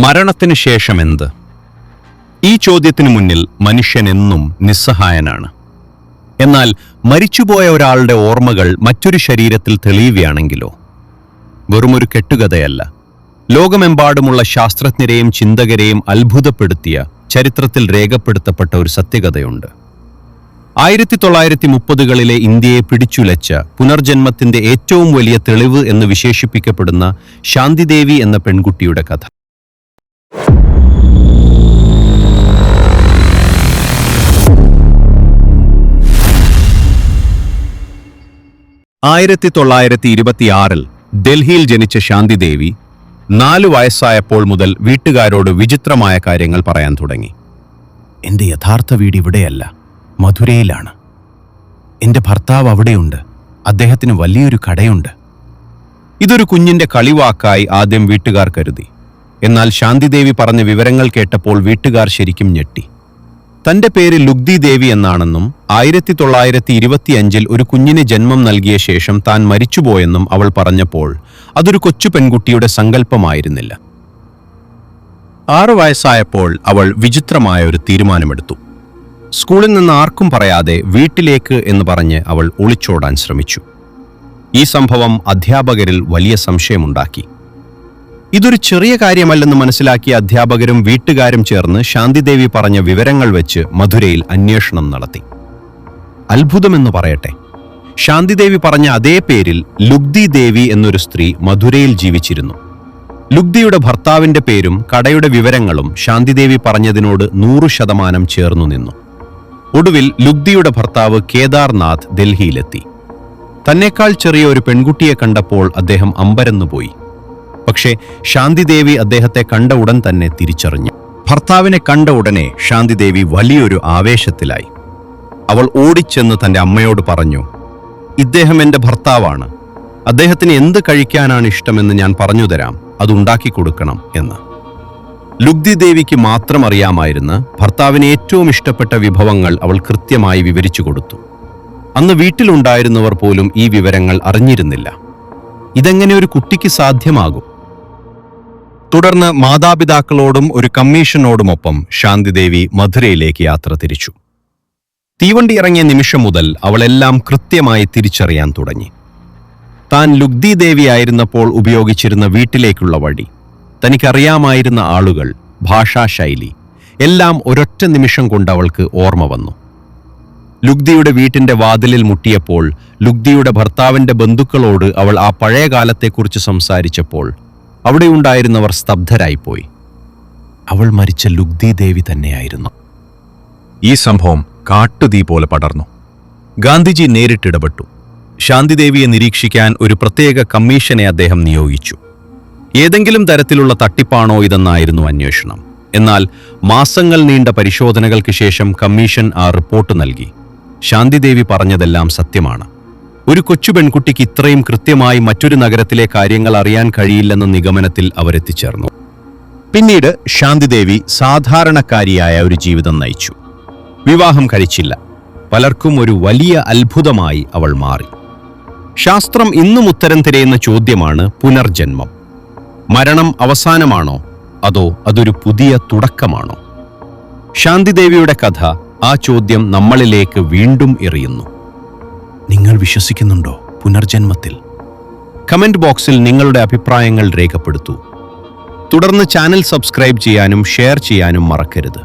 മരണത്തിന് ശേഷമെന്ത്? ഈ ചോദ്യത്തിനു മുന്നിൽ മനുഷ്യനെന്നും നിസ്സഹായനാണ്. എന്നാൽ മരിച്ചുപോയ ഒരാളുടെ ഓർമ്മകൾ മറ്റൊരു ശരീരത്തിൽ തെളിയുകയാണെങ്കിലോ? വെറുമൊരു കെട്ടുകഥയല്ല. ലോകമെമ്പാടുമുള്ള ശാസ്ത്രജ്ഞരെയും ചിന്തകരെയും അത്ഭുതപ്പെടുത്തിയ, ചരിത്രത്തിൽ രേഖപ്പെടുത്തപ്പെട്ട ഒരു സത്യകഥയുണ്ട്. 1930കളിലെ ഇന്ത്യയെ പിടിച്ചുലച്ച പുനർജന്മത്തിന്റെ ഏറ്റവും വലിയ തെളിവ് എന്ന് വിശേഷിപ്പിക്കപ്പെടുന്ന ശാന്തിദേവി എന്ന പെൺകുട്ടിയുടെ കഥ. ആയിരത്തി 1926 ഡൽഹിയിൽ ജനിച്ച ശാന്തിദേവി 4 വയസ്സായപ്പോൾ മുതൽ വീട്ടുകാരോട് വിചിത്രമായ കാര്യങ്ങൾ പറയാൻ തുടങ്ങി. എന്റെ യഥാർത്ഥ വീട് ഇവിടെയല്ല, മധുരയിലാണ്. എന്റെ ഭർത്താവ് അവിടെയുണ്ട്, അദ്ദേഹത്തിന് വലിയൊരു കടയുണ്ട്. ഇതൊരു കുഞ്ഞിന്റെ കളിവാക്കായി ആദ്യം വീട്ടുകാർ കരുതി. എന്നാൽ ശാന്തിദേവി പറഞ്ഞ വിവരങ്ങൾ കേട്ടപ്പോൾ വീട്ടുകാർ ശരിക്കും ഞെട്ടി. തന്റെ പേര് ലുഗ്ദി ദേവി എന്നാണെന്നും 1925 ഒരു കുഞ്ഞിന് ജന്മം നൽകിയ ശേഷം താൻ മരിച്ചുപോയെന്നും അവൾ പറഞ്ഞപ്പോൾ അതൊരു കൊച്ചു പെൺകുട്ടിയുടെ സങ്കല്പമായിരുന്നില്ല. 6 വയസ്സായപ്പോൾ അവൾ വിചിത്രമായ ഒരു തീരുമാനമെടുത്തു. സ്കൂളിൽ നിന്ന് ആർക്കും പറയാതെ വീട്ടിലേക്ക് എന്ന് പറഞ്ഞ് അവൾ ഒളിച്ചോടാൻ ശ്രമിച്ചു. ഈ സംഭവം അധ്യാപകരിൽ വലിയ സംശയമുണ്ടാക്കി. ഇതൊരു ചെറിയ കാര്യമല്ലെന്ന് മനസ്സിലാക്കിയ അധ്യാപകരും വീട്ടുകാരും ചേർന്ന് ശാന്തിദേവി പറഞ്ഞ വിവരങ്ങൾ വെച്ച് മധുരയിൽ അന്വേഷണം നടത്തി. അത്ഭുതമെന്ന് പറയട്ടെ, ശാന്തിദേവി പറഞ്ഞ അതേ പേരിൽ ലുഗ്ദി ദേവി എന്നൊരു സ്ത്രീ മധുരയിൽ ജീവിച്ചിരുന്നു. ലുഗ്ദിയുടെ ഭർത്താവിന്റെ പേരും കടയുടെ വിവരങ്ങളും ശാന്തിദേവി പറഞ്ഞതിനോട് 100% ചേർന്നു നിന്നു. ഒടുവിൽ ലുഗ്ദിയുടെ ഭർത്താവ് കേദാർനാഥ് ഡൽഹിയിലെത്തി. തന്നെക്കാൾ ചെറിയ ഒരു പെൺകുട്ടിയെ കണ്ടപ്പോൾ അദ്ദേഹം അമ്പരന്നുപോയി. പക്ഷേ ശാന്തിദേവി അദ്ദേഹത്തെ കണ്ട ഉടൻ തന്നെ തിരിച്ചറിഞ്ഞു. ഭർത്താവിനെ കണ്ട ഉടനെ ശാന്തിദേവി വലിയൊരു ആവേശത്തിലായി. അവൾ ഓടിച്ചെന്ന് തന്റെ അമ്മയോട് പറഞ്ഞു, ഇദ്ദേഹം എന്റെ ഭർത്താവാണ്. അദ്ദേഹത്തിന് എന്ത് കഴിക്കാനാണ് ഇഷ്ടമെന്ന് ഞാൻ പറഞ്ഞു തരാം, അതുണ്ടാക്കി കൊടുക്കണം എന്ന്. ലുഗ്ദി ദേവിക്ക് മാത്രം അറിയാമായിരുന്ന ഭർത്താവിന് ഏറ്റവും ഇഷ്ടപ്പെട്ട വിഭവങ്ങൾ അവൾ കൃത്യമായി വിവരിച്ചു കൊടുത്തു. അന്ന് വീട്ടിലുണ്ടായിരുന്നവർ പോലും ഈ വിവരങ്ങൾ അറിഞ്ഞിരുന്നില്ല. ഇതെങ്ങനെ ഒരു കുട്ടിക്ക് സാധ്യമാകും? തുടർന്ന് മാതാപിതാക്കളോടും ഒരു കമ്മീഷനോടുമൊപ്പം ശാന്തിദേവി മധുരയിലേക്ക് യാത്ര തിരിച്ചു. തീവണ്ടി ഇറങ്ങിയ നിമിഷം മുതൽ അവളെല്ലാം കൃത്യമായി തിരിച്ചറിയാൻ തുടങ്ങി. താൻ ലുഗ്ദി ദേവി ആയിരുന്നപ്പോൾ ഉപയോഗിച്ചിരുന്ന വീട്ടിലേക്കുള്ള വഴി, തനിക്കറിയാമായിരുന്ന ആളുകൾ, ഭാഷാശൈലി എല്ലാം ഒരൊറ്റ നിമിഷം കൊണ്ട് അവൾക്ക് ഓർമ്മ വന്നു. ലുഗ്ദിയുടെ വീട്ടിന്റെ വാതിലിൽ മുട്ടിയപ്പോൾ ലുഗ്ദിയുടെ ഭർത്താവിന്റെ ബന്ധുക്കളോട് അവൾ ആ പഴയ കാലത്തെക്കുറിച്ച് സംസാരിച്ചപ്പോൾ അവിടെയുണ്ടായിരുന്നവർ സ്തബ്ധരായിപ്പോയി. അവൾ മരിച്ച ലുഗ്ദി ദേവി തന്നെയായിരുന്നു. ഈ സംഭവം കാട്ടുതീ പോലെ പടർന്നു. ഗാന്ധിജി നേരിട്ടിടപെട്ടു. ശാന്തിദേവിയെ നിരീക്ഷിക്കാൻ ഒരു പ്രത്യേക കമ്മീഷനെ അദ്ദേഹം നിയോഗിച്ചു. ഏതെങ്കിലും തരത്തിലുള്ള തട്ടിപ്പാണോ ഇതെന്നായിരുന്നു അന്വേഷണം. എന്നാൽ മാസങ്ങൾ നീണ്ട പരിശോധനകൾക്ക് ശേഷം കമ്മീഷൻ ആ റിപ്പോർട്ട് നൽകി. ശാന്തിദേവി പറഞ്ഞതെല്ലാം സത്യമാണ്. ഒരു കൊച്ചു പെൺകുട്ടിക്ക് ഇത്രയും കൃത്യമായി മറ്റൊരു നഗരത്തിലെ കാര്യങ്ങൾ അറിയാൻ കഴിയില്ലെന്ന നിഗമനത്തിൽ അവരെത്തിച്ചേർന്നു. പിന്നീട് ശാന്തിദേവി സാധാരണക്കാരിയായ ഒരു ജീവിതം നയിച്ചു. വിവാഹം കഴിച്ചില്ല. പലർക്കും ഒരു വലിയ അത്ഭുതമായി അവൾ മാറി. ശാസ്ത്രം ഇന്നും ഉത്തരം തിരയുന്ന ചോദ്യമാണ് പുനർജന്മം. മരണം അവസാനമാണോ, അതോ അതൊരു പുതിയ തുടക്കമാണോ? ശാന്തിദേവിയുടെ കഥ ആ ചോദ്യം നമ്മളിലേക്ക് വീണ്ടും എറിയുന്നു. നിങ്ങൾ വിശ്വസിക്കുന്നുണ്ടോ പുനർജന്മത്തിൽ? കമന്റ് ബോക്സിൽ നിങ്ങളുടെ അഭിപ്രായങ്ങൾ രേഖപ്പെടുത്തൂ. തുടർന്ന് ചാനൽ സബ്സ്ക്രൈബ് ചെയ്യാനും ഷെയർ ചെയ്യാനും മറക്കരുത്.